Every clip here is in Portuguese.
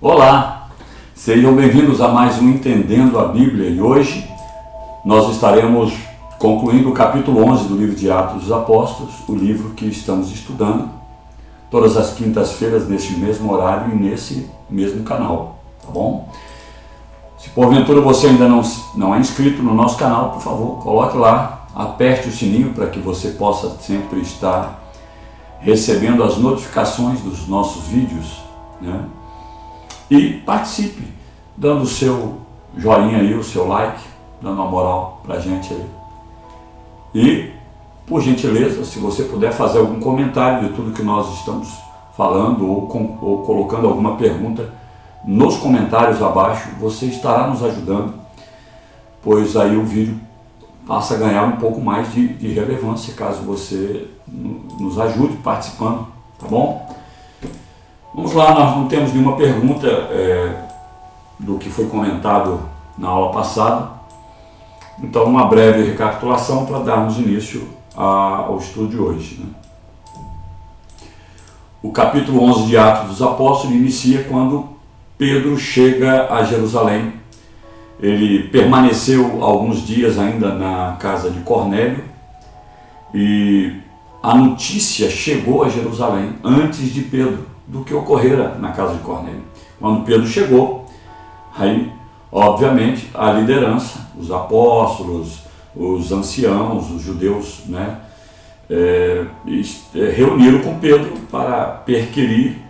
Olá, sejam bem-vindos a mais um Entendendo a Bíblia e hoje nós estaremos concluindo o capítulo 11 do livro de Atos dos Apóstolos, o livro que estamos estudando todas as quintas-feiras neste mesmo horário e nesse mesmo canal, tá bom? Se porventura você ainda não é inscrito no nosso canal, por favor, coloque lá, aperte o sininho para que você possa sempre estar recebendo as notificações dos nossos vídeos, né? E participe, dando o seu joinha aí, o seu like, dando uma moral pra gente aí. E, por gentileza, se você puder fazer algum comentário de tudo que nós estamos falando ou colocando alguma pergunta nos comentários abaixo, você estará nos ajudando, pois aí o vídeo passa a ganhar um pouco mais de relevância, caso você nos ajude participando, tá bom? Vamos lá, nós não temos nenhuma pergunta do que foi comentado na aula passada, então uma breve recapitulação para darmos início ao estudo de hoje, né? O capítulo 11 de Atos dos Apóstolos inicia quando Pedro chega a Jerusalém. Ele permaneceu alguns dias ainda na casa de Cornélio e a notícia chegou a Jerusalém antes de Pedro, do que ocorrera na casa de Cornélio. Quando Pedro chegou, aí, obviamente, a liderança, os apóstolos, os anciãos, os judeus, né, reuniram com Pedro para perquirir,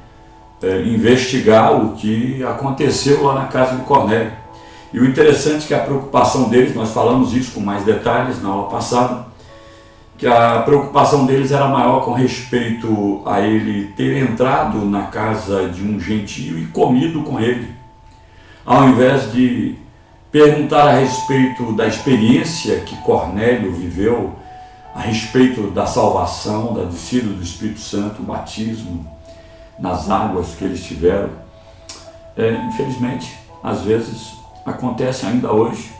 investigar o que aconteceu lá na casa de Cornélio. E o interessante é que a preocupação deles, nós falamos isso com mais detalhes na aula passada, que a preocupação deles era maior com respeito a ele ter entrado na casa de um gentio e comido com ele, ao invés de perguntar a respeito da experiência que Cornélio viveu, a respeito da salvação, da descida do Espírito Santo, o batismo nas águas que eles tiveram. Infelizmente, às vezes acontece ainda hoje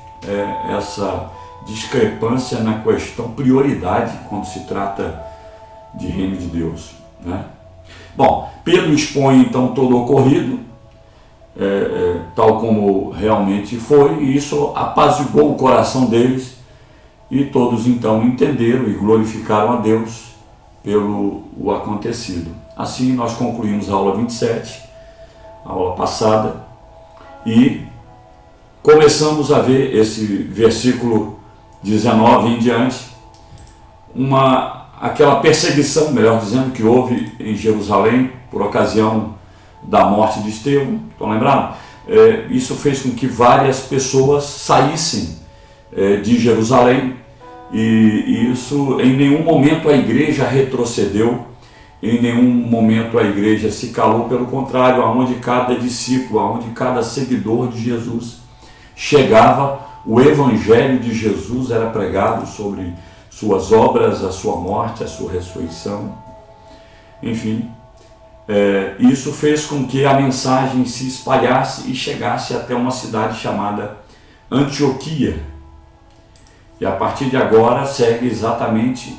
essa discrepância na questão prioridade quando se trata de reino de Deus, né? Bom, Pedro expõe então todo o ocorrido, tal como realmente foi, e isso apaziguou o coração deles, e todos então entenderam e glorificaram a Deus pelo o acontecido. Assim nós concluímos a aula 27, a aula passada, e começamos a ver esse versículo 19 em diante, aquela perseguição, melhor dizendo, que houve em Jerusalém por ocasião da morte de Estevão. Estão lembrando? Isso fez com que várias pessoas saíssem de Jerusalém, e isso, em nenhum momento a igreja retrocedeu, em nenhum momento a igreja se calou, pelo contrário, aonde cada discípulo, aonde cada seguidor de Jesus chegava, o Evangelho de Jesus era pregado sobre suas obras, a sua morte, a sua ressurreição. Enfim, isso fez com que a mensagem se espalhasse e chegasse até uma cidade chamada Antioquia. E a partir de agora segue exatamente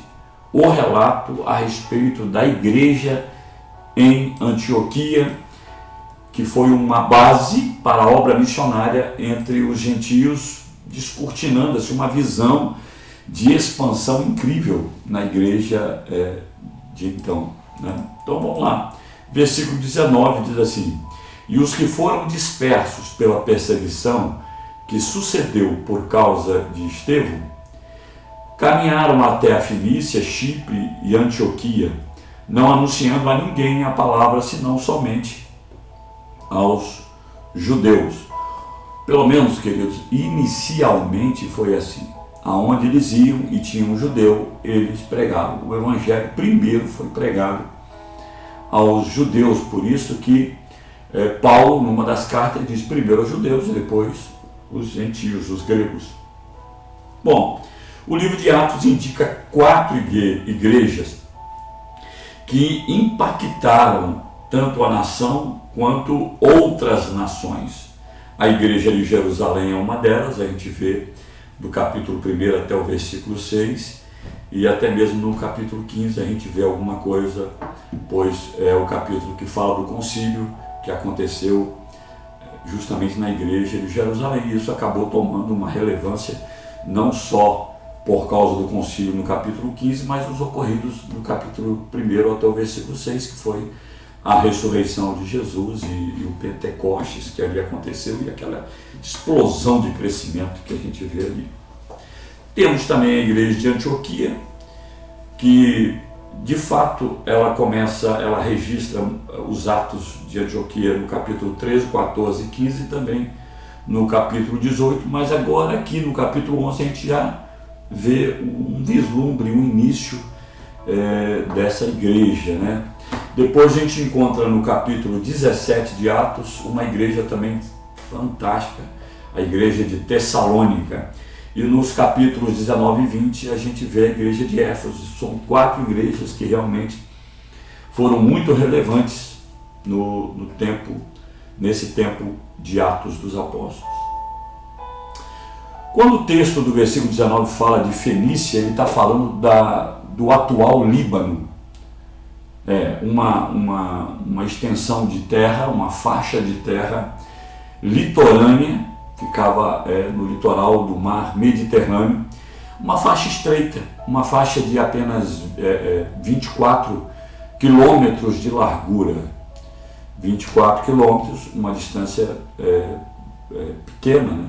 o relato a respeito da igreja em Antioquia, que foi uma base para a obra missionária entre os gentios, descortinando-se uma visão de expansão incrível na igreja de então, né? Então vamos lá, versículo 19 diz assim: e os que foram dispersos pela perseguição que sucedeu por causa de Estevão, caminharam até a Fenícia, Chipre e Antioquia, não anunciando a ninguém a palavra, senão somente aos judeus. Pelo menos, queridos, inicialmente foi assim. Aonde eles iam e tinham um judeu, eles pregavam. O evangelho primeiro foi pregado aos judeus, por isso que Paulo, numa das cartas, diz primeiro aos judeus e depois os gentios, os gregos. Bom, o livro de Atos indica 4 igrejas que impactaram tanto a nação quanto outras nações. A igreja de Jerusalém é uma delas, a gente vê do capítulo 1 até o versículo 6, e até mesmo no capítulo 15 a gente vê alguma coisa, pois é o capítulo que fala do concílio que aconteceu justamente na igreja de Jerusalém. E isso acabou tomando uma relevância não só por causa do concílio no capítulo 15, mas os ocorridos do capítulo 1 até o versículo 6, que foi a ressurreição de Jesus e o Pentecostes que ali aconteceu e aquela explosão de crescimento que a gente vê ali. Temos também a igreja de Antioquia, que de fato ela registra os atos de Antioquia no capítulo 13, 14 e 15 e também no capítulo 18, mas agora aqui no capítulo 11 a gente já vê um vislumbre, um início dessa igreja, né? Depois a gente encontra no capítulo 17 de Atos uma igreja também fantástica, a igreja de Tessalônica. E nos capítulos 19 e 20 a gente vê a igreja de Éfeso. São 4 igrejas que realmente foram muito relevantes nesse tempo de Atos dos Apóstolos. Quando o texto do versículo 19 fala de Fenícia, ele está falando do atual Líbano. Uma extensão de terra, uma faixa de terra litorânea, ficava no litoral do mar Mediterrâneo, uma faixa estreita, uma faixa de apenas 24 quilômetros de largura. 24 quilômetros, uma distância pequena, né,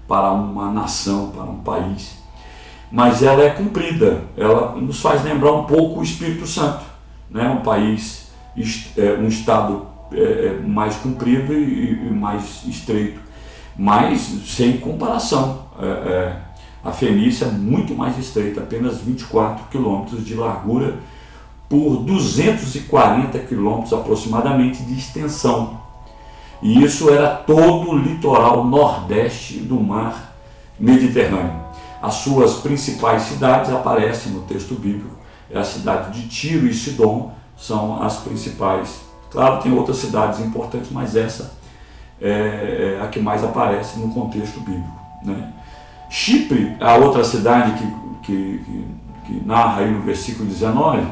para uma nação, para um país. Mas ela é comprida, ela nos faz lembrar um pouco o Espírito Santo, né, um país, um estado mais comprido e mais estreito, mas sem comparação. A Fenícia é muito mais estreita, apenas 24 quilômetros de largura por 240 quilômetros aproximadamente de extensão. E isso era todo o litoral nordeste do mar Mediterrâneo. As suas principais cidades aparecem no texto bíblico. É a cidade de Tiro e Sidom, são as principais. Claro, tem outras cidades importantes, mas essa é a que mais aparece no contexto bíblico, né? Chipre, a outra cidade que narra aí no versículo 19,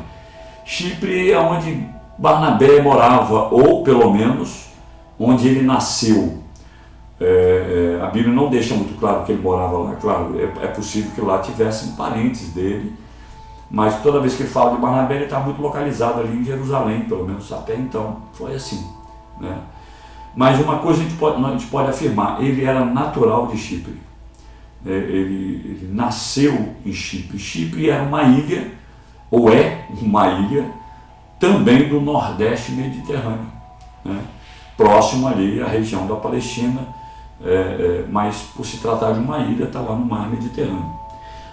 Chipre é onde Barnabé morava, ou pelo menos onde ele nasceu. A Bíblia não deixa muito claro que ele morava lá. Claro, é possível que lá tivessem parentes dele, mas toda vez que ele fala de Barnabé, ele está muito localizado ali em Jerusalém, pelo menos até então foi assim, né? Mas uma coisa a gente pode afirmar, ele era natural de Chipre. Ele nasceu em Chipre. Chipre era uma ilha, ou é uma ilha, também do Nordeste Mediterrâneo, né? Próximo ali à região da Palestina, mas por se tratar de uma ilha, está lá no mar Mediterrâneo.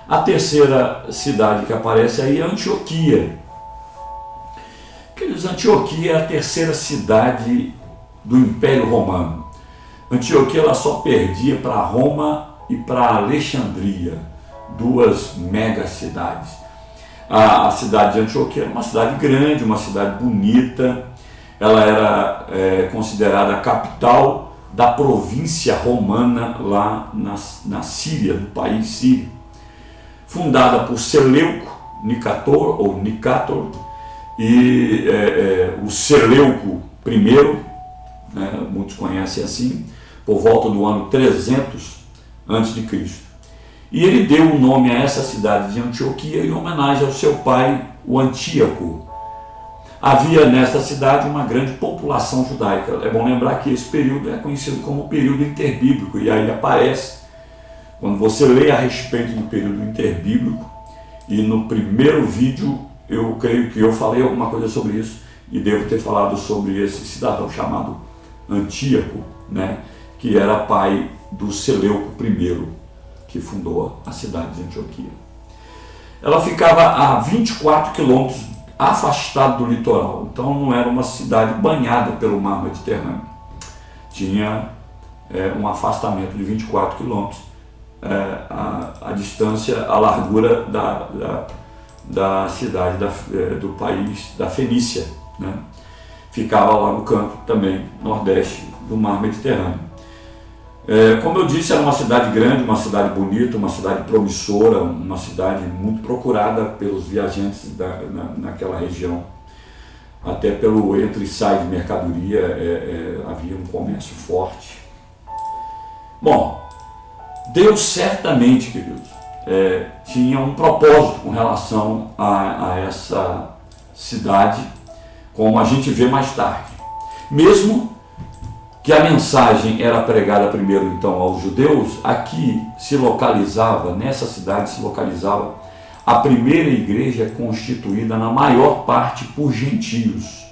A terceira cidade que aparece aí é Antioquia. Antioquia é a terceira cidade do Império Romano. Antioquia ela só perdia para Roma e para Alexandria, 2 mega cidades. A cidade de Antioquia era uma cidade grande, uma cidade bonita. Ela era considerada a capital da província romana lá na Síria, no país sírio. Fundada por Seleuco, Nicator, e o Seleuco I, né, muitos conhecem assim, por volta do ano 300 a.C. E ele deu o nome a essa cidade de Antioquia em homenagem ao seu pai, o Antíoco. Havia nesta cidade uma grande população judaica. É bom lembrar que esse período é conhecido como o período interbíblico, e aí aparece, quando você lê a respeito do período interbíblico, e no primeiro vídeo eu creio que eu falei alguma coisa sobre isso, e devo ter falado sobre esse cidadão chamado Antíoco, né, que era pai do Seleuco I, que fundou a cidade de Antioquia. Ela ficava a 24 quilômetros afastado do litoral, então não era uma cidade banhada pelo mar Mediterrâneo. Tinha um afastamento de 24 quilômetros, a distância, a largura da cidade do país, da Fenícia, né? Ficava lá no canto também, nordeste do mar Mediterrâneo. Como eu disse, era uma cidade grande, uma cidade bonita, uma cidade promissora, uma cidade muito procurada pelos viajantes naquela região. Até pelo entra e sai de mercadoria havia um comércio forte. Bom, Deus certamente, queridos, tinha um propósito com relação a essa cidade, como a gente vê mais tarde. Mesmo que a mensagem era pregada primeiro então aos judeus, aqui se localizava, nessa cidade se localizava a primeira igreja constituída na maior parte por gentios,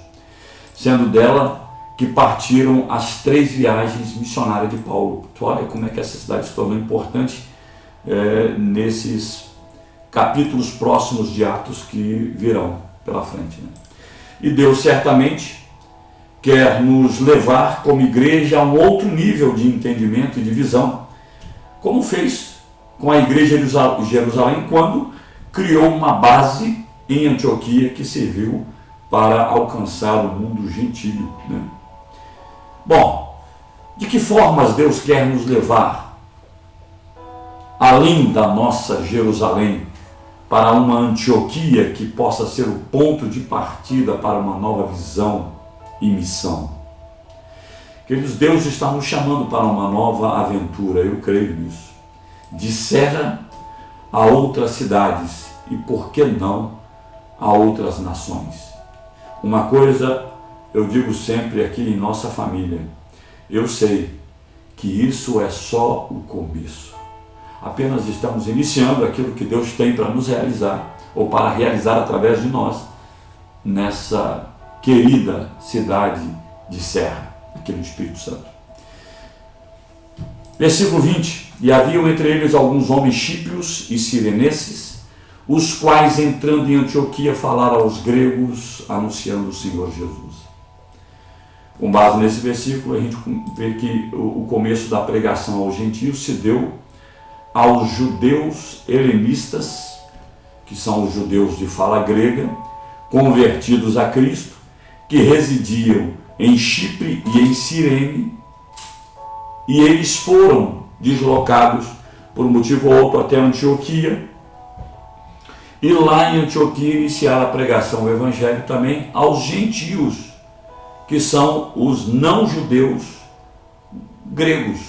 sendo dela que partiram as 3 viagens missionárias de Paulo. Então, olha como é que essa cidade se tornou importante nesses capítulos próximos de Atos que virão pela frente, né? E Deus certamente quer nos levar como igreja a um outro nível de entendimento e de visão, como fez com a igreja de Jerusalém quando criou uma base em Antioquia que serviu para alcançar o mundo gentílico, né? Bom, de que formas Deus quer nos levar além da nossa Jerusalém para uma Antioquia que possa ser o ponto de partida para uma nova visão e missão? Queridos, Deus está nos chamando para uma nova aventura, eu creio nisso. De Serra a outras cidades e, por que não, a outras nações. Uma coisa eu digo sempre aqui em nossa família: eu sei que isso é só o começo. Apenas estamos iniciando aquilo que Deus tem para nos realizar, ou para realizar através de nós, nessa querida cidade de Serra, aqui no Espírito Santo. Versículo 20: E haviam entre eles alguns homens chíprios e cireneses, os quais, entrando em Antioquia, falaram aos gregos, anunciando o Senhor Jesus. Com base nesse versículo, a gente vê que o começo da pregação aos gentios se deu aos judeus helenistas, que são os judeus de fala grega, convertidos a Cristo, que residiam em Chipre e em Cirene, e eles foram deslocados por um motivo ou outro até Antioquia, e lá em Antioquia iniciaram a pregação do Evangelho também aos gentios, que são os não-judeus gregos,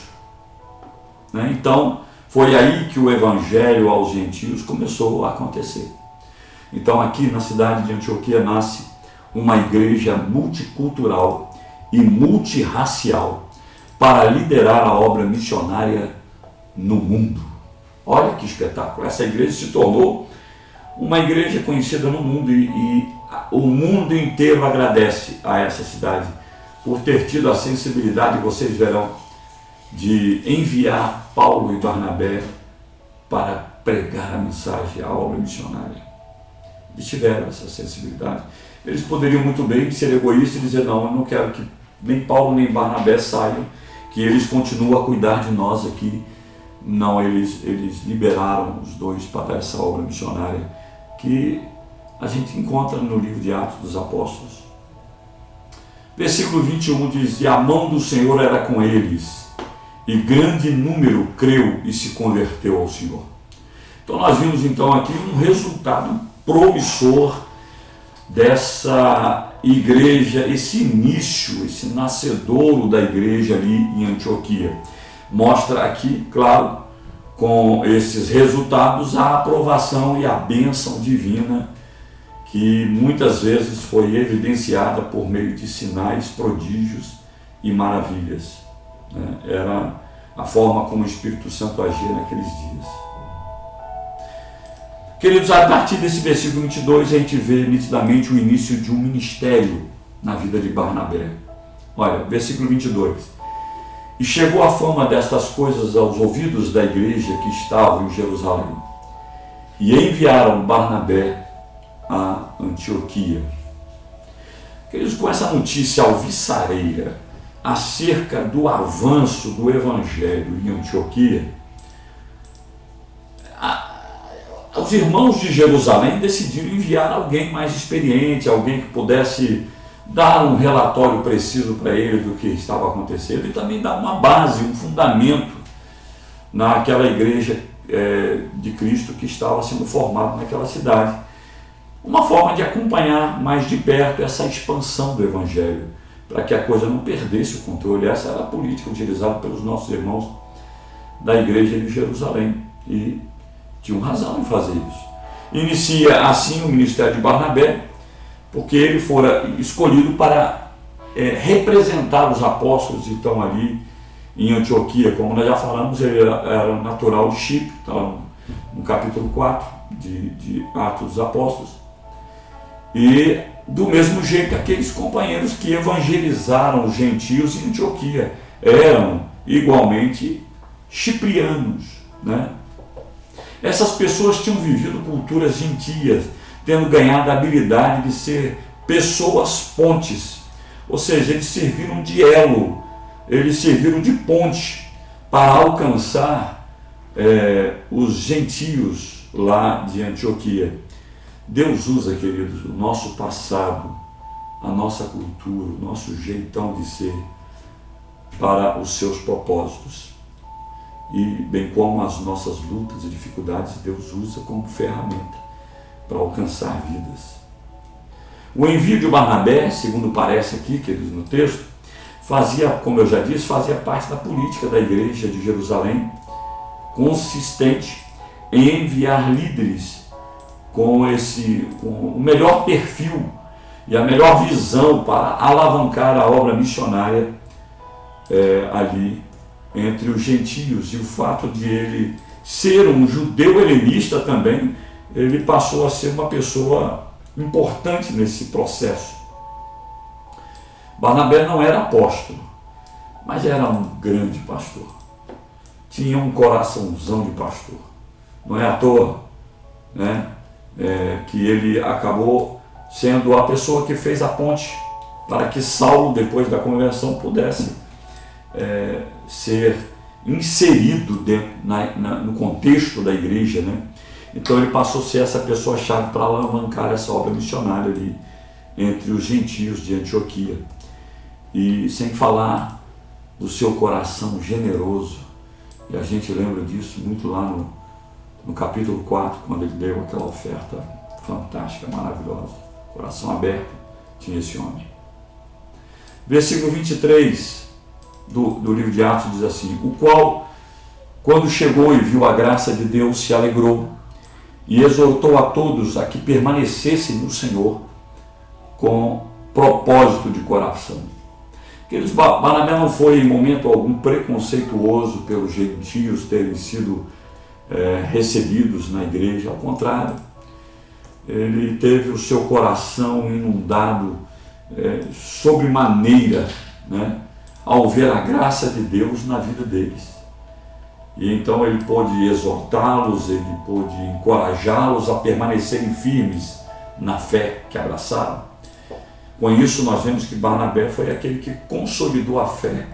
né? Então, foi aí que o Evangelho aos gentios começou a acontecer. Então, aqui na cidade de Antioquia nasce uma igreja multicultural e multirracial para liderar a obra missionária no mundo. Olha que espetáculo! Essa igreja se tornou uma igreja conhecida no mundo e o mundo inteiro agradece a essa cidade por ter tido a sensibilidade, vocês verão, de enviar Paulo e Barnabé para pregar a mensagem, a obra missionária. Eles tiveram essa sensibilidade. Eles poderiam muito bem ser egoístas e dizer: não, eu não quero que nem Paulo nem Barnabé saiam, que eles continuam a cuidar de nós aqui. Não, eles liberaram os dois para essa obra missionária que a gente encontra no livro de Atos dos Apóstolos. Versículo 21 diz: E a mão do Senhor era com eles, e grande número creu e se converteu ao Senhor. Então nós vimos então aqui um resultado promissor dessa igreja, esse início, esse nascedouro da igreja ali em Antioquia. Mostra aqui, claro, com esses resultados, a aprovação e a bênção divina que muitas vezes foi evidenciada por meio de sinais, prodígios e maravilhas, né? Era a forma como o Espírito Santo agia naqueles dias. Queridos, a partir desse versículo 22, a gente vê nitidamente o início de um ministério na vida de Barnabé. Olha, versículo 22. E chegou a fama destas coisas aos ouvidos da igreja que estava em Jerusalém, e enviaram Barnabé a Antioquia. Queridos, com essa notícia alvissareira acerca do avanço do Evangelho em Antioquia, os irmãos de Jerusalém decidiram enviar alguém mais experiente, alguém que pudesse dar um relatório preciso para eles do que estava acontecendo e também dar uma base, um fundamento naquela igreja de Cristo que estava sendo formada naquela cidade. Uma forma de acompanhar mais de perto essa expansão do Evangelho, para que a coisa não perdesse o controle. Essa era a política utilizada pelos nossos irmãos da igreja de Jerusalém. E tinham razão em fazer isso. Inicia assim o ministério de Barnabé, porque ele fora escolhido para representar os apóstolos que estão ali em Antioquia. Como nós já falamos, ele era natural de Chipre, está no capítulo 4 de Atos dos Apóstolos. E do mesmo jeito, aqueles companheiros que evangelizaram os gentios em Antioquia eram igualmente ciprianos, né? Essas pessoas tinham vivido culturas gentias, tendo ganhado a habilidade de ser pessoas pontes, ou seja, eles serviram de elo, eles serviram de ponte para alcançar os gentios lá de Antioquia. Deus usa, queridos, o nosso passado, a nossa cultura, o nosso jeitão de ser para os seus propósitos. E bem como as nossas lutas e dificuldades, Deus usa como ferramenta para alcançar vidas. O envio de Barnabé, segundo parece aqui, queridos, no texto, fazia, como eu já disse, fazia parte da política da igreja de Jerusalém, consistente em enviar líderes com o melhor perfil e a melhor visão para alavancar a obra missionária ali entre os gentios. E o fato de ele ser um judeu helenista também, ele passou a ser uma pessoa importante nesse processo. Barnabé não era apóstolo, mas era um grande pastor. Tinha um coraçãozão de pastor. Não é à toa, né, que ele acabou sendo a pessoa que fez a ponte para que Saulo, depois da conversão, pudesse ser inserido no contexto da igreja, né? Então ele passou a ser essa pessoa-chave para alavancar essa obra missionária ali entre os gentios de Antioquia. E sem falar do seu coração generoso, e a gente lembra disso muito lá no capítulo 4, quando ele deu aquela oferta fantástica, maravilhosa. Coração aberto tinha esse homem. Versículo 23 do livro de Atos diz assim: o qual, quando chegou e viu a graça de Deus, se alegrou e exortou a todos a que permanecessem no Senhor com propósito de coração. Barnabé não foi em momento algum preconceituoso pelos gentios terem sido recebidos na igreja, ao contrário, ele teve o seu coração inundado sobremaneira, né, ao ver a graça de Deus na vida deles. E então ele pôde exortá-los, ele pôde encorajá-los a permanecerem firmes na fé que abraçaram. Com isso nós vemos que Barnabé foi aquele que consolidou a fé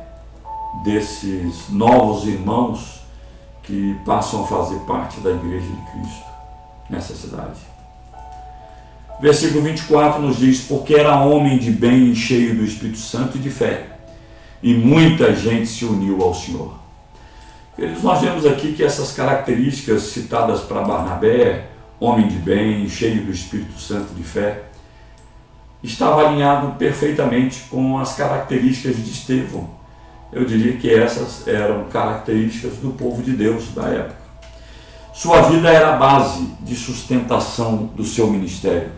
desses novos irmãos que passam a fazer parte da igreja de Cristo nessa cidade. Versículo 24 nos diz: porque era homem de bem, cheio do Espírito Santo e de fé, e muita gente se uniu ao Senhor. Nós vemos aqui que essas características citadas para Barnabé, homem de bem, cheio do Espírito Santo e de fé, estava alinhado perfeitamente com as características de Estevão. Eu diria que essas eram características do povo de Deus da época. Sua vida era a base de sustentação do seu ministério.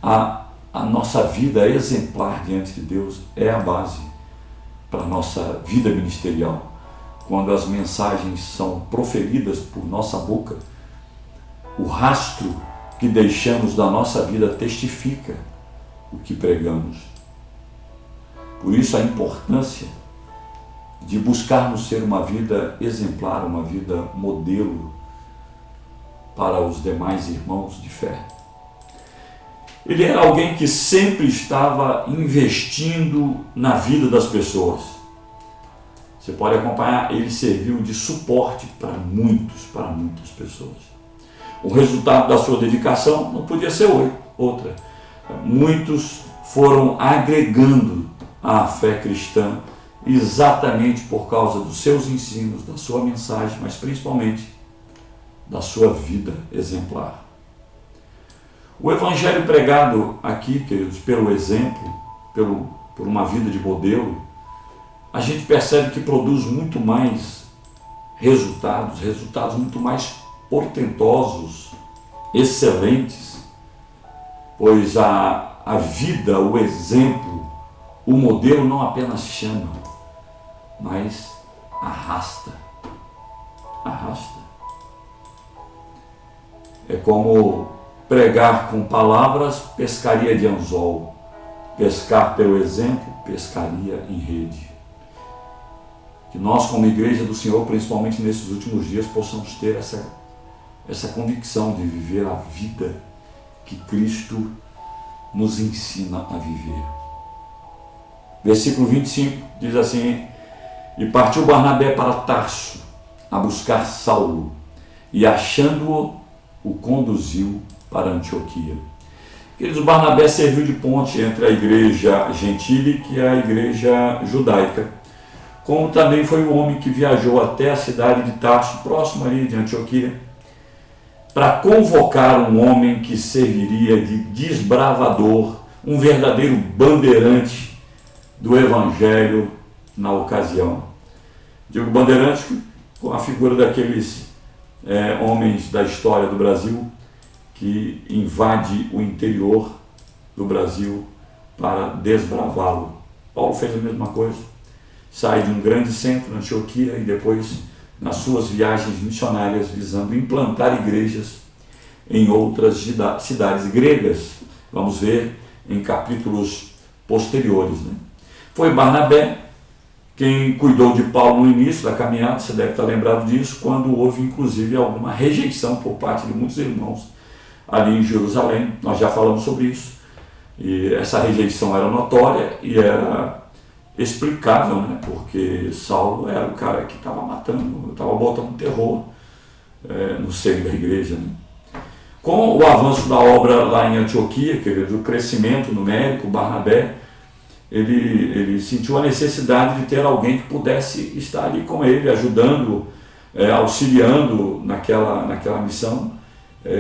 A nossa vida exemplar diante de Deus é a base para a nossa vida ministerial. Quando as mensagens são proferidas por nossa boca, o rastro que deixamos da nossa vida testifica o que pregamos. Por isso a importância de buscarmos ser uma vida exemplar, uma vida modelo para os demais irmãos de fé. Ele era alguém que sempre estava investindo na vida das pessoas. Você pode acompanhar, ele serviu de suporte para muitas pessoas. O resultado da sua dedicação não podia ser outra. Muitos foram agregando à fé cristã exatamente por causa dos seus ensinos, da sua mensagem, mas principalmente da sua vida exemplar. O evangelho pregado aqui, queridos, pelo exemplo, por uma vida de modelo, a gente percebe que produz muito mais resultados muito mais portentosos, excelentes, pois a vida, o exemplo, o modelo não apenas chama, mas arrasta. É como pregar com palavras, pescaria de anzol. Pescar pelo exemplo, pescaria em rede. Que nós, como igreja do Senhor, principalmente nesses últimos dias, possamos ter essa convicção de viver a vida que Cristo nos ensina a viver. Versículo 25 diz assim: e partiu Barnabé para Tarso a buscar Saulo, e achando-o, o conduziu para Antioquia. Queridos, Barnabé serviu de ponte entre a igreja gentílica e a igreja judaica, como também foi o homem que viajou até a cidade de Tarso, próximo ali de Antioquia, para convocar um homem que serviria de desbravador, um verdadeiro bandeirante do evangelho na ocasião. Digo bandeirante com a figura daqueles homens da história do Brasil que invade o interior do Brasil para desbravá-lo. Paulo fez a mesma coisa, sai de um grande centro, na Antioquia, e depois nas suas viagens missionárias visando implantar igrejas em outras cidades gregas. Vamos ver em capítulos posteriores. Foi Barnabé quem cuidou de Paulo no início da caminhada, você deve estar lembrado disso, quando houve inclusive alguma rejeição por parte de muitos irmãos ali em Jerusalém. Nós já falamos sobre isso, e essa rejeição era notória e era explicável, porque Saulo era o cara que estava matando, estava botando terror no seio da igreja. Com o avanço da obra lá em Antioquia, o crescimento numérico, Barnabé, ele sentiu a necessidade de ter alguém que pudesse estar ali com ele, ajudando, auxiliando naquela missão.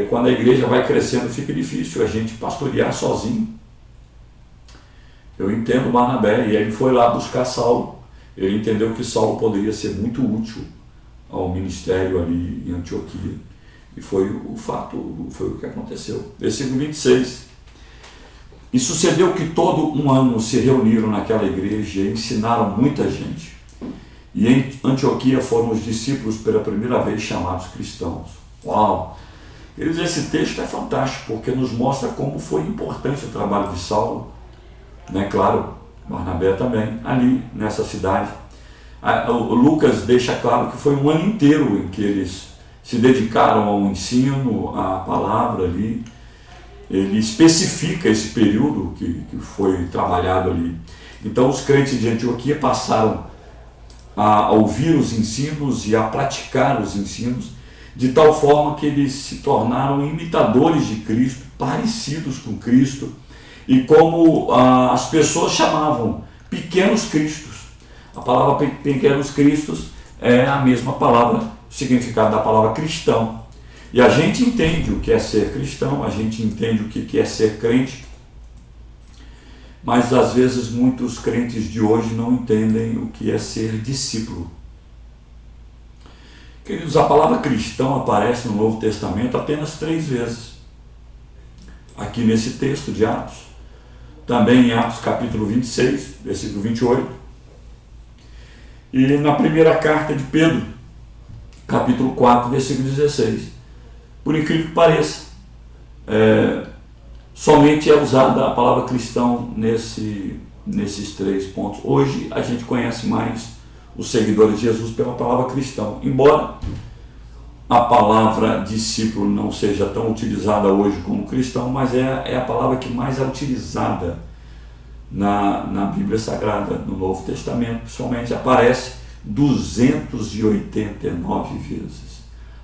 Quando a igreja vai crescendo, fica difícil a gente pastorear sozinho. Eu entendo Barnabé, e ele foi lá buscar Saulo. Ele entendeu que Saulo poderia ser muito útil ao ministério ali em Antioquia. E foi o fato, foi o que aconteceu. Versículo 26. E sucedeu que todo um ano se reuniram naquela igreja e ensinaram muita gente. E em Antioquia foram os discípulos pela primeira vez chamados cristãos. Uau! Esse texto é fantástico, porque nos mostra como foi importante o trabalho de Saulo, claro, Barnabé também, ali nessa cidade. O Lucas deixa claro que foi um ano inteiro em que eles se dedicaram ao ensino, à palavra ali. Ele especifica esse período que foi trabalhado ali. Então os crentes de Antioquia passaram a ouvir os ensinos e a praticar os ensinos, de tal forma que eles se tornaram imitadores de Cristo, parecidos com Cristo, e como as pessoas chamavam, pequenos cristos. A palavra pequenos cristos é a mesma palavra, o significado da palavra cristão. E a gente entende o que é ser cristão, a gente entende o que é ser crente, mas às vezes muitos crentes de hoje não entendem o que é ser discípulo. Queridos, a palavra cristão aparece no Novo Testamento apenas 3 vezes. Aqui nesse texto de Atos, também em Atos capítulo 26, versículo 28, e na primeira carta de Pedro, capítulo 4, versículo 16. Por incrível que pareça, somente é usada a palavra cristão nesses 3 pontos. Hoje a gente conhece mais os seguidores de Jesus pela palavra cristão, embora a palavra discípulo não seja tão utilizada hoje como cristão, mas é a palavra que mais é utilizada na Bíblia Sagrada, no Novo Testamento. Principalmente aparece 289 vezes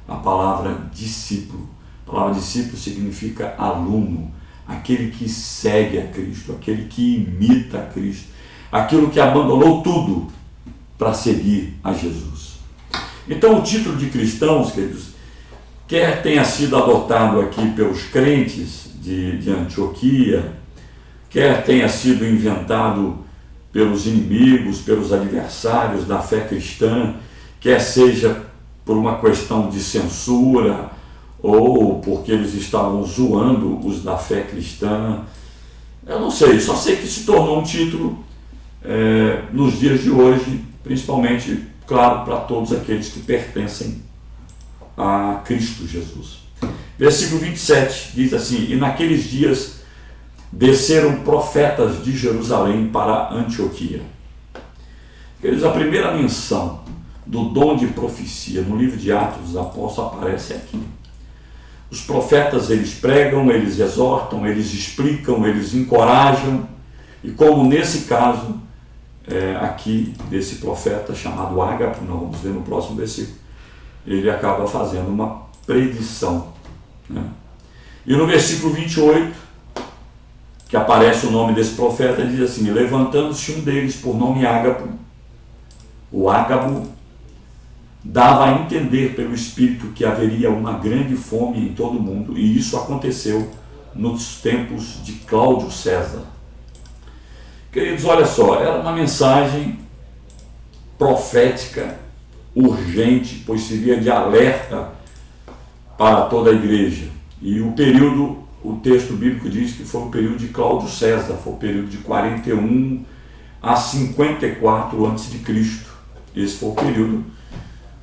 a palavra discípulo. A palavra discípulo significa aluno, aquele que segue a Cristo, aquele que imita a Cristo, aquilo que abandonou tudo para seguir a Jesus. Então o título de cristãos, queridos, quer tenha sido adotado aqui pelos crentes de Antioquia, quer tenha sido inventado pelos inimigos, pelos adversários da fé cristã, quer seja por uma questão de censura ou porque eles estavam zoando os da fé cristã. Eu não sei, só sei que se tornou um título nos dias de hoje, principalmente, claro, para todos aqueles que pertencem a Cristo Jesus. Versículo 27 diz assim: e naqueles dias desceram profetas de Jerusalém para Antioquia. Queridos, a primeira menção do dom de profecia no livro de Atos dos Apóstolos aparece aqui. Os profetas, eles pregam, eles exortam, eles explicam, eles encorajam, e como nesse caso aqui desse profeta chamado Ágapo, nós vamos ver no próximo versículo, ele acaba fazendo uma predição, né? E no versículo 28, que aparece o nome desse profeta, diz assim: levantando-se um deles por nome Ágapo, o Ágabo dava a entender pelo Espírito que haveria uma grande fome em todo o mundo, e isso aconteceu nos tempos de Cláudio César. Queridos, olha só, era uma mensagem profética, urgente, pois servia de alerta para toda a igreja. E o período, o texto bíblico diz que foi o período de Cláudio César, foi o período de 41 a 54 a.C. Esse foi o período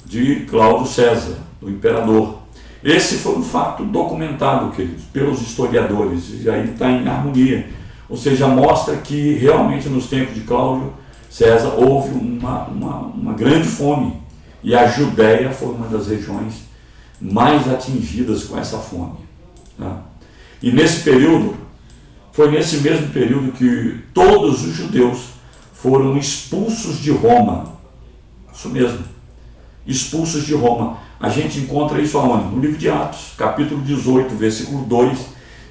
de Cláudio César, do imperador. Esse foi um fato documentado, queridos, pelos historiadores, e aí está em harmonia. Ou seja, mostra que realmente nos tempos de Cláudio César houve uma grande fome, e a Judéia foi uma das regiões mais atingidas com essa fome, tá? E nesse período, foi nesse mesmo período que todos os judeus foram expulsos de Roma. Isso mesmo, expulsos de Roma. A gente encontra isso aonde? No livro de Atos, capítulo 18, versículo 2,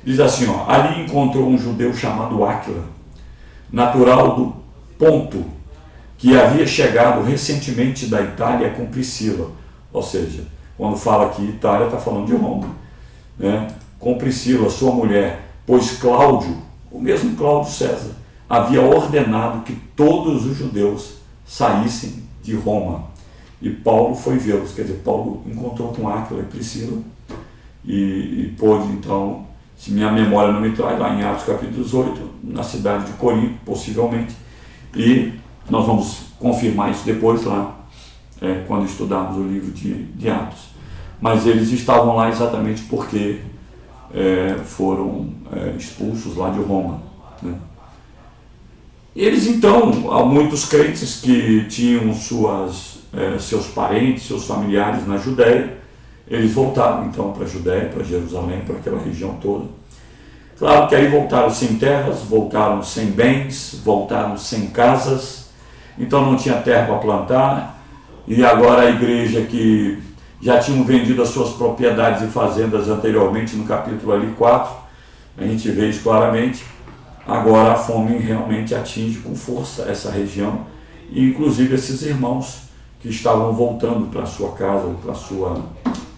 diz assim, ó: ali encontrou um judeu chamado Áquila, natural do Ponto, que havia chegado recentemente da Itália com Priscila. Ou seja, quando fala aqui Itália, está falando de Roma, né? Com Priscila, sua mulher, pois Cláudio, o mesmo Cláudio César, havia ordenado que todos os judeus saíssem de Roma. E Paulo foi vê-los, quer dizer, Paulo encontrou com Áquila e Priscila e pôde, então, se minha memória não me trai, lá em Atos capítulo 18, na cidade de Corinto, possivelmente, e nós vamos confirmar isso depois lá, quando estudarmos o livro de Atos. Mas eles estavam lá exatamente porque foram expulsos lá de Roma, né? Eles então, há muitos crentes que tinham seus parentes, seus familiares na Judéia, eles voltaram então para a Judéia, para Jerusalém, para aquela região toda. Claro que aí voltaram sem terras, voltaram sem bens, voltaram sem casas, então não tinha terra para plantar, e agora a igreja que já tinham vendido as suas propriedades e fazendas anteriormente, no capítulo ali 4, a gente vê isso claramente. Agora a fome realmente atinge com força essa região, e inclusive esses irmãos que estavam voltando para a sua casa, para a sua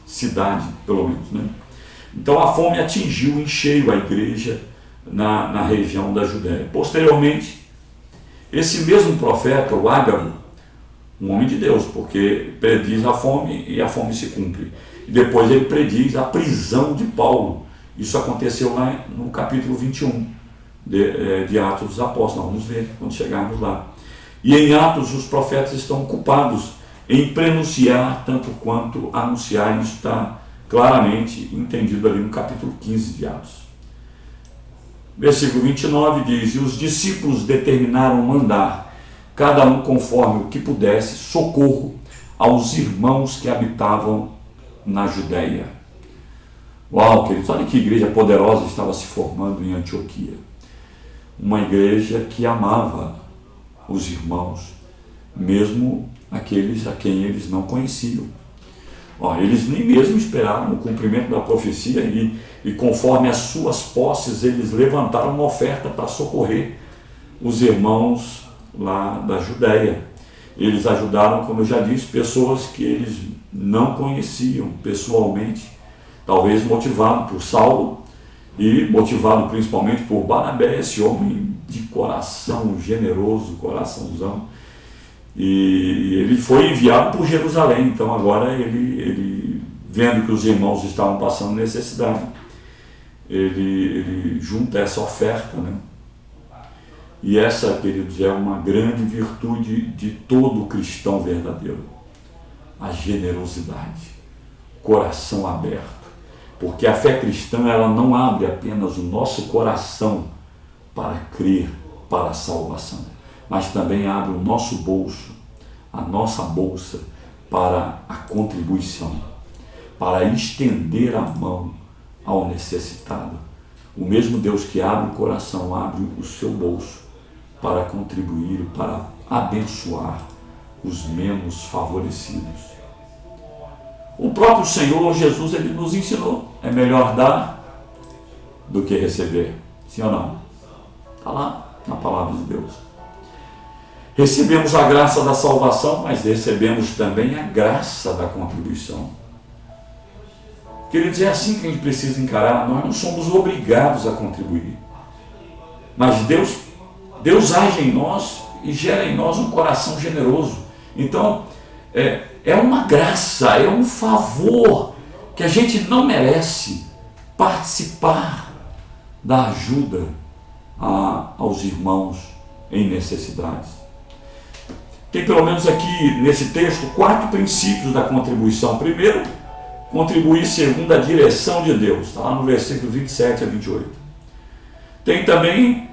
cidade, pelo menos, né? Então a fome atingiu em cheio a igreja na região da Judéia. Posteriormente, esse mesmo profeta, o Ágabo, um homem de Deus, porque prediz a fome e a fome se cumpre. E depois ele prediz a prisão de Paulo. Isso aconteceu lá no capítulo 21 de Atos dos Apóstolos. Vamos ver quando chegarmos lá. E em Atos os profetas estão ocupados em prenunciar tanto quanto anunciar. Isso está claramente entendido ali no capítulo 15 de Atos. Versículo 29 diz: e os discípulos determinaram mandar, cada um conforme o que pudesse, socorro aos irmãos que habitavam na Judéia. Uau, queridos, olha que igreja poderosa estava se formando em Antioquia. Uma igreja que amava os irmãos, mesmo aqueles a quem eles não conheciam. Eles nem mesmo esperaram o cumprimento da profecia e conforme as suas posses, eles levantaram uma oferta para socorrer os irmãos lá da Judéia. Eles ajudaram, como eu já disse, pessoas que eles não conheciam pessoalmente, talvez motivado por Saulo e motivado principalmente por Barnabé, esse homem de coração generoso, coraçãozão, E ele foi enviado por Jerusalém. Então agora ele vendo que os irmãos estavam passando necessidade, ele junta essa oferta, né? E essa, queridos, é uma grande virtude de todo cristão verdadeiro. A generosidade, coração aberto. Porque a fé cristã, ela não abre apenas o nosso coração para crer para a salvação, mas também abre o nosso bolso, a nossa bolsa para a contribuição, para estender a mão ao necessitado. O mesmo Deus que abre o coração, abre o seu bolso para contribuir, para abençoar os menos favorecidos. O próprio Senhor Jesus, ele nos ensinou, é melhor dar do que receber, sim ou não? Está lá na palavra de Deus. Recebemos a graça da salvação, mas recebemos também a graça da contribuição. Queridos, é assim que a gente precisa encarar. Nós não somos obrigados a contribuir, mas Deus age em nós e gera em nós um coração generoso. Então, é uma graça, é um favor que a gente não merece participar da ajuda aos irmãos em necessidades. Tem pelo menos aqui nesse texto 4 princípios da contribuição. Primeiro, contribuir segundo a direção de Deus, está lá no versículo 27 a 28. Tem também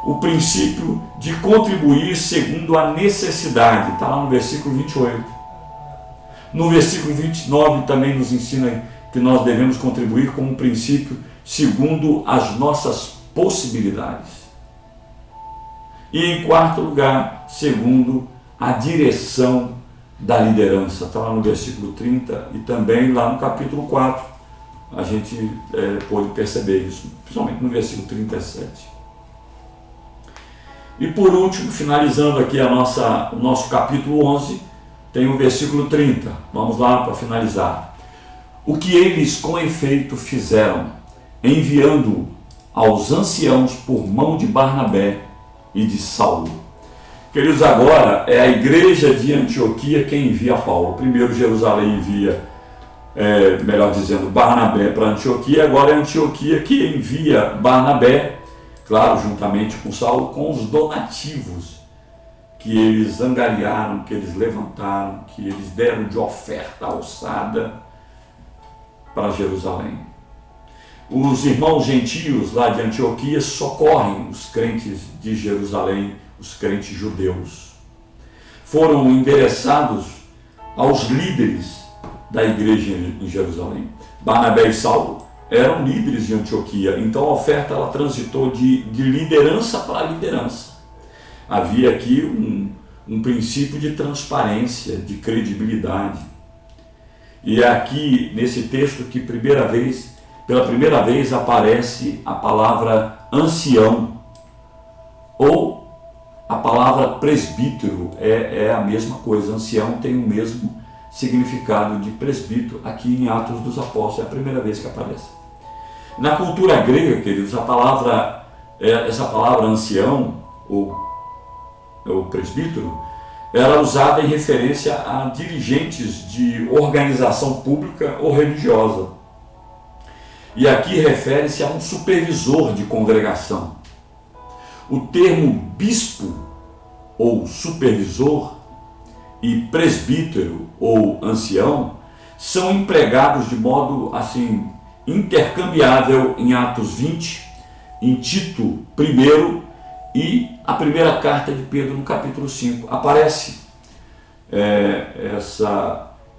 o princípio de contribuir segundo a necessidade, está lá no versículo 28. No versículo 29 também nos ensina que nós devemos contribuir com um princípio segundo as nossas possibilidades. E em quarto lugar, segundo a direção da liderança, está lá no versículo 30 e também lá no capítulo 4, a gente pode perceber isso, principalmente no versículo 37. E por último, finalizando aqui o nosso capítulo 11, tem o versículo 30. Vamos lá para finalizar. O que eles com efeito fizeram, enviando aos anciãos por mão de Barnabé e de Saulo. Queridos, agora é a igreja de Antioquia quem envia Paulo. Primeiro Jerusalém envia, melhor dizendo, Barnabé para Antioquia. Agora é Antioquia que envia Barnabé, claro, juntamente com Saulo, com os donativos que eles angariaram, que eles levantaram, que eles deram de oferta alçada para Jerusalém. Os irmãos gentios lá de Antioquia socorrem os crentes de Jerusalém, os crentes judeus. Foram endereçados aos líderes da igreja em Jerusalém. Barnabé e Saulo eram líderes de Antioquia, então a oferta ela transitou de liderança para liderança. Havia aqui um princípio de transparência, de credibilidade. E é aqui nesse texto que pela primeira vez aparece a palavra ancião, ou a palavra presbítero, é a mesma coisa. Ancião tem o mesmo significado de presbítero. Aqui em Atos dos Apóstolos é a primeira vez que aparece. Na cultura grega, queridos, essa palavra ancião, ou presbítero, era usada em referência a dirigentes de organização pública ou religiosa. E aqui refere-se a um supervisor de congregação. O termo bispo ou supervisor e presbítero ou ancião são empregados de modo assim intercambiável em Atos 20, em Tito I e a primeira carta de Pedro no capítulo 5. Aparece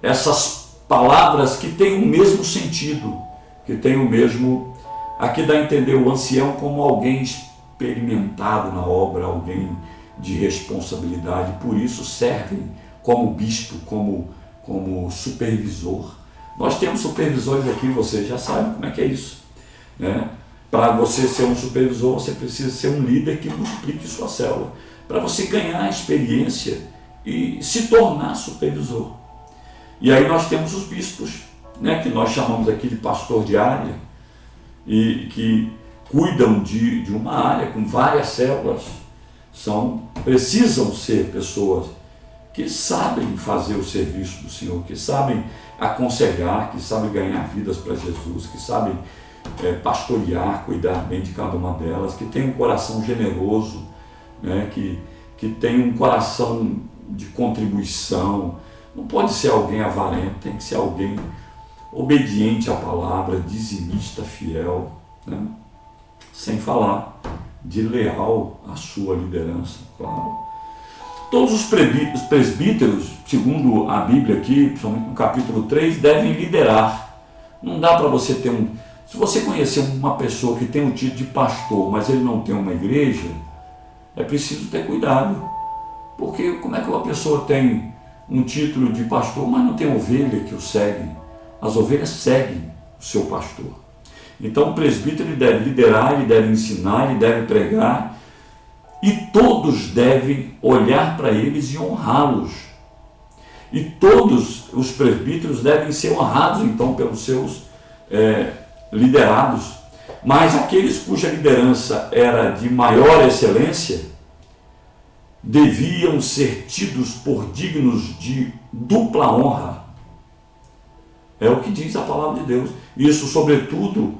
essas palavras que têm o mesmo sentido, que têm o mesmo... Aqui dá a entender o ancião como alguém experimentado na obra, alguém de responsabilidade, por isso servem como bispo, como supervisor. Nós temos supervisores aqui, você já sabe como é que é isso, né? Para você ser um supervisor, você precisa ser um líder que multiplique sua célula, para você ganhar experiência e se tornar supervisor. E aí nós temos os bispos, né, que nós chamamos aqui de pastor de área, e que cuidam de uma área com várias células, precisam ser pessoas que sabem fazer o serviço do Senhor, que sabem aconselhar, que sabem ganhar vidas para Jesus, que sabem pastorear, cuidar bem de cada uma delas, que tem um coração generoso, né? que tem um coração de contribuição. Não pode ser alguém avarento, tem que ser alguém obediente à palavra, dizimista, fiel, né? Sem falar de leal à sua liderança, claro. Todos os presbíteros, segundo a Bíblia aqui, principalmente no capítulo 3, devem liderar. Não dá para você ter Se você conhecer uma pessoa que tem o título de pastor, mas ele não tem uma igreja, é preciso ter cuidado. Porque como é que uma pessoa tem um título de pastor, mas não tem ovelha que o segue? As ovelhas seguem o seu pastor. Então o presbítero ele deve liderar, ele deve ensinar, ele deve pregar, e todos devem olhar para eles e honrá-los. E todos os presbíteros devem ser honrados então pelos seus liderados. Mas aqueles cuja liderança era de maior excelência deviam ser tidos por dignos de dupla honra. É o que diz a palavra de Deus. Isso, sobretudo,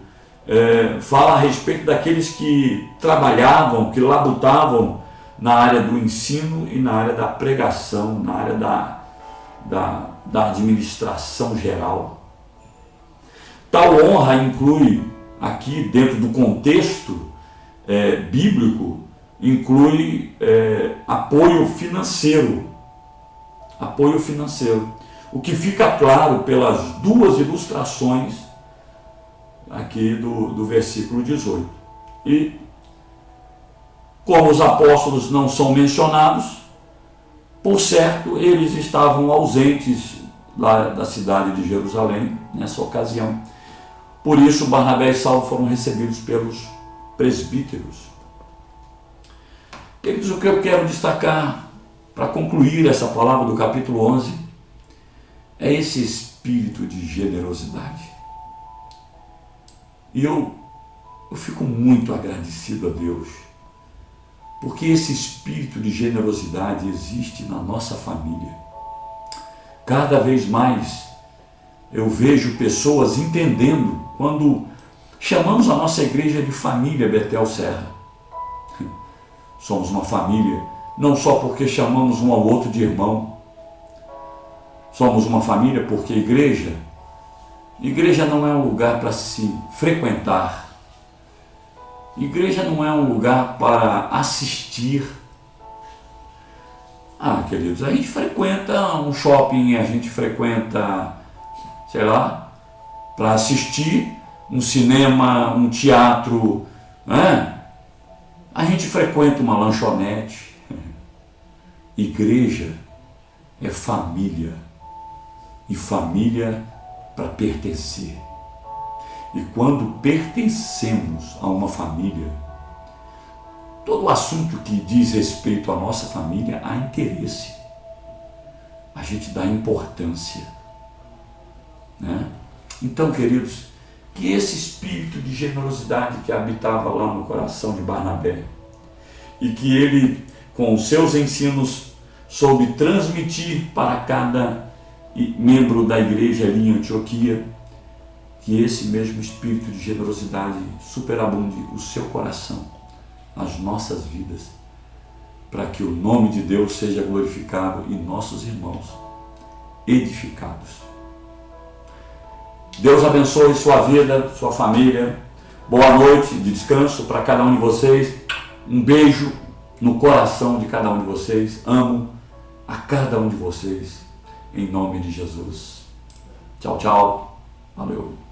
fala a respeito daqueles que trabalhavam, que labutavam na área do ensino e na área da pregação, na área da administração geral. Tal honra inclui, aqui dentro do contexto bíblico, inclui apoio financeiro. Apoio financeiro. O que fica claro pelas duas ilustrações aqui do versículo 18. E como os apóstolos não são mencionados, por certo, eles estavam ausentes lá da cidade de Jerusalém nessa ocasião. Por isso, Barnabé e Saulo foram recebidos pelos presbíteros. Queridos, o que eu quero destacar para concluir essa palavra do capítulo 11 é esse espírito de generosidade. E eu fico muito agradecido a Deus, porque esse espírito de generosidade existe na nossa família. Cada vez mais eu vejo pessoas entendendo quando chamamos a nossa igreja de família Betel Serra. Somos uma família, não só porque chamamos um ao outro de irmão. Somos uma família porque igreja não é um lugar para se frequentar. Igreja não é um lugar para assistir. Queridos, a gente frequenta um shopping, a gente frequenta, sei lá, para assistir um cinema, um teatro, né? A gente frequenta uma lanchonete. Igreja é família, e família para pertencer. E quando pertencemos a uma família, todo assunto que diz respeito à nossa família há interesse. A gente dá importância, né? Então, queridos, que esse espírito de generosidade que habitava lá no coração de Barnabé e que ele, com os seus ensinos, soube transmitir para cada membro da igreja ali em Antioquia, que esse mesmo espírito de generosidade superabunde o seu coração, as nossas vidas, para que o nome de Deus seja glorificado e nossos irmãos edificados. Deus abençoe sua vida, sua família. Boa noite de descanso para cada um de vocês. Um beijo no coração de cada um de vocês. Amo a cada um de vocês, em nome de Jesus. Tchau, tchau. Valeu.